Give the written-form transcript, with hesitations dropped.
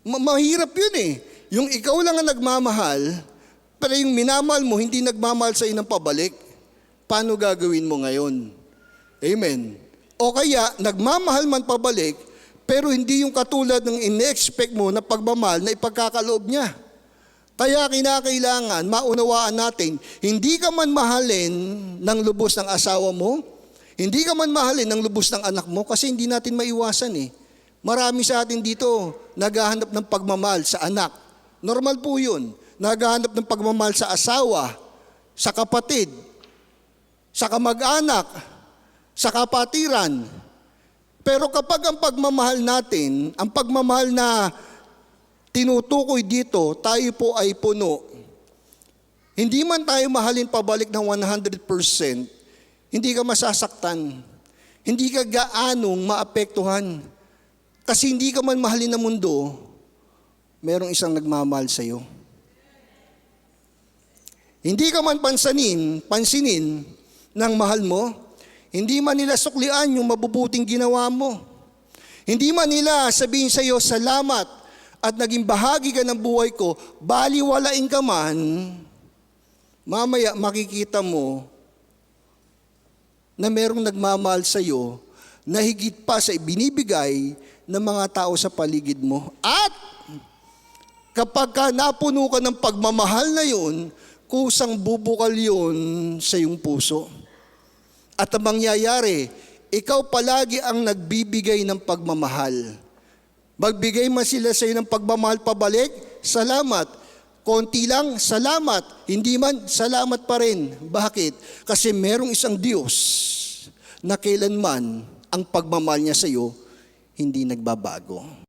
Mahirap yun eh. Yung ikaw lang ang nagmamahal, pero yung minamahal mo, hindi nagmamahal sa'yo ng pabalik. Paano gagawin mo ngayon? Amen. O kaya, nagmamahal man pabalik, pero hindi yung katulad ng in-expect mo na pagmamahal na ipagkakaloob niya. Kaya kinakailangan, maunawaan natin, hindi ka man mahalin ng lubos ng asawa mo, hindi ka man mahalin ng lubos ng anak mo, kasi hindi natin maiwasan eh. Marami sa atin dito, naghahanap ng pagmamahal sa anak. Normal po yun. Naghahanap ng pagmamahal sa asawa, sa kapatid, sa kamag-anak, sa kapatiran. Pero kapag ang pagmamahal natin, ang pagmamahal na tinutukoy dito, tayo po ay puno. Hindi man tayo mahalin pabalik ng 100%, hindi ka masasaktan. Hindi ka gaanong maapektuhan. Kasi hindi ka man mahalin ng mundo, merong isang nagmamahal sa iyo. Hindi ka man pansinin ng mahal mo, hindi man nila suklian yung mabubuting ginawa mo. Hindi man nila sabihin sa iyo, salamat at naging bahagi ka ng buhay ko, baliwalain ka man, mamaya makikita mo na merong nagmamahal sa iyo na higit pa sa ibinibigay ng mga tao sa paligid mo. At kapag ka napuno ka ng pagmamahal na yun, kusang bubukal yun sa iyong puso. At ang mangyayari, ikaw palagi ang nagbibigay ng pagmamahal. Magbigay man sila sa iyo ng pagmamahal pabalik, salamat. Konti lang, salamat. Hindi man, salamat pa rin. Bakit? Kasi merong isang Diyos na kailanman ang pagmamahal niya sa iyo hindi nagbabago.